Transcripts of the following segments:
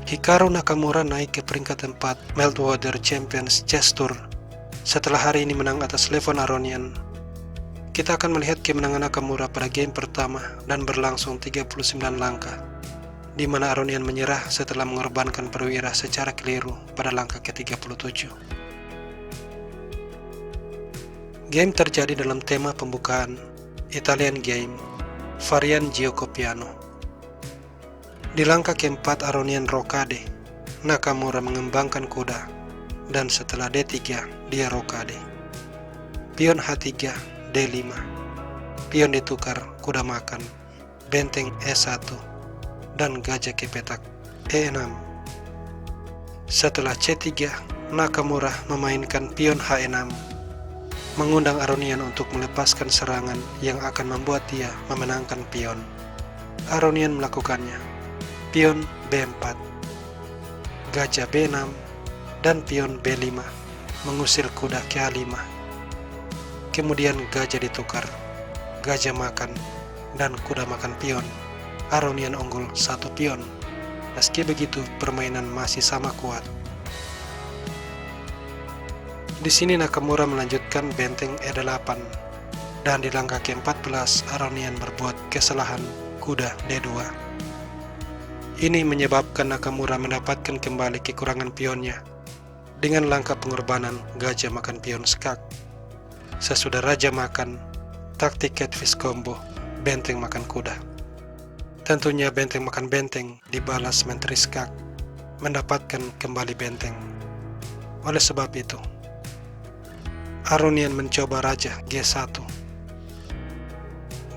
Hikaru Nakamura naik ke peringkat 4 Meltwater Champions Chess Tour setelah hari ini menang atas Levon Aronian. Kita akan melihat kemenangan Nakamura pada game pertama dan berlangsung 39 langkah, di mana Aronian menyerah setelah mengorbankan perwira secara keliru pada langkah ke-37. Game terjadi dalam tema pembukaan Italian Game, varian Giocopiano. Di langkah keempat Aronian rokade, Nakamura mengembangkan kuda, dan setelah D3 dia rokade. Pion H3, D5, pion ditukar, kuda makan, benteng E1, dan gajah ke petak E6. Setelah C3, Nakamura memainkan pion H6, mengundang Aronian untuk melepaskan serangan yang akan membuat dia memenangkan pion. Aronian melakukannya. Pion B4, gajah B6, dan pion B5 mengusir kuda ke A5. Kemudian gajah ditukar, gajah makan, dan kuda makan pion. Aronian unggul 1 pion. Meski begitu, permainan masih sama kuat. Di sini Nakamura melanjutkan benteng E8, dan di langkah ke-14 Aronian berbuat kesalahan kuda D2. Ini menyebabkan Nakamura mendapatkan kembali kekurangan pionnya dengan langkah pengorbanan gajah makan pion skak. Sesudah raja makan, taktik catfish combo, benteng makan kuda. Tentunya benteng makan benteng dibalas menteri skak, mendapatkan kembali benteng. Oleh sebab itu, Aronian mencoba raja G1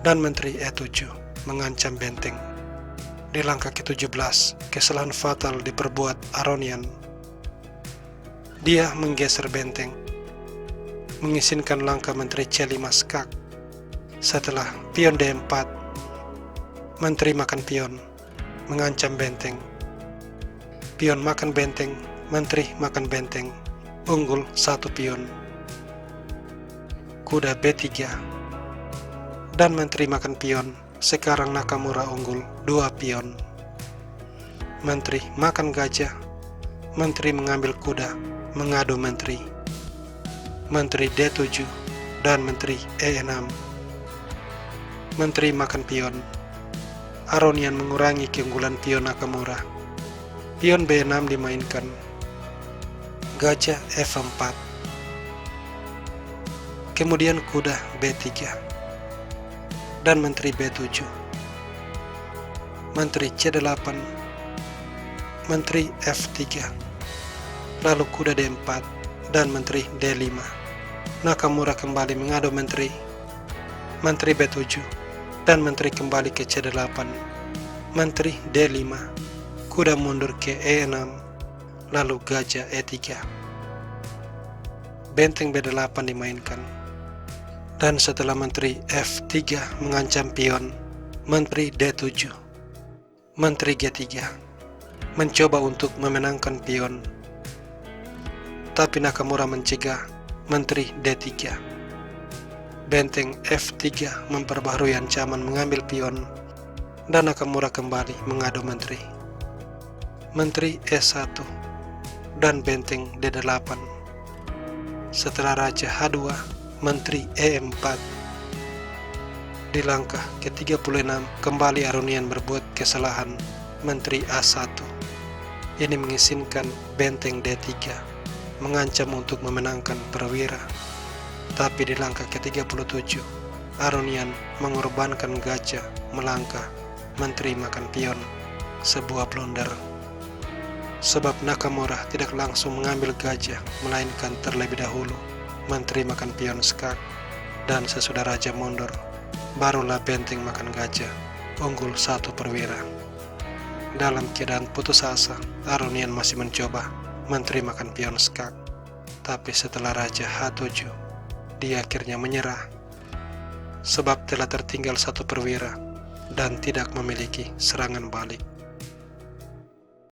dan menteri E7 mengancam benteng. Di langkah ke-17, kesalahan fatal diperbuat Aronian. Dia menggeser benteng, mengizinkan langkah menteri C5 skak. Setelah pion D4, menteri makan pion, mengancam benteng. Pion makan benteng, menteri makan benteng, unggul 1 pion. Kuda B3, dan menteri makan pion. Sekarang Nakamura unggul 2 pion. Menteri makan gajah, menteri mengambil kuda, mengadu menteri. Menteri D7 dan menteri E6. Menteri makan pion. Aronian mengurangi keunggulan pion Nakamura. Pion B6 dimainkan. Gajah F4. Kemudian kuda B3. Dan menteri B7, menteri C8, menteri F3, lalu kuda D4, dan menteri D5. Nakamura kembali mengadu menteri, menteri B7, dan menteri kembali ke C8, menteri D5, kuda mundur ke E6, lalu gajah E3. Benteng B8 dimainkan. Dan setelah menteri F3 mengancam pion, menteri D7, menteri G3 mencoba untuk memenangkan pion. Tapi Nakamura mencegah menteri D3. Benteng F3 memperbaharui ancaman mengambil pion, dan Nakamura kembali mengadu menteri. Menteri E1 dan benteng D8. Setelah raja H2, menteri E4. Di langkah ke-36 kembali Aronian berbuat kesalahan menteri A1. Ini mengizinkan benteng D3 mengancam untuk memenangkan perwira. Tapi di langkah ke-37 Aronian mengorbankan gajah melangkah menteri makan pion, sebuah blunder. Sebab Nakamura tidak langsung mengambil gajah, melainkan terlebih dahulu menteri makan pion skak, dan sesudah raja mundur, barulah benteng makan gajah, unggul 1 perwira. Dalam keadaan putus asa, Aronian masih mencoba menteri makan pion skak, tapi setelah raja H7, dia akhirnya menyerah, sebab telah tertinggal 1 perwira dan tidak memiliki serangan balik.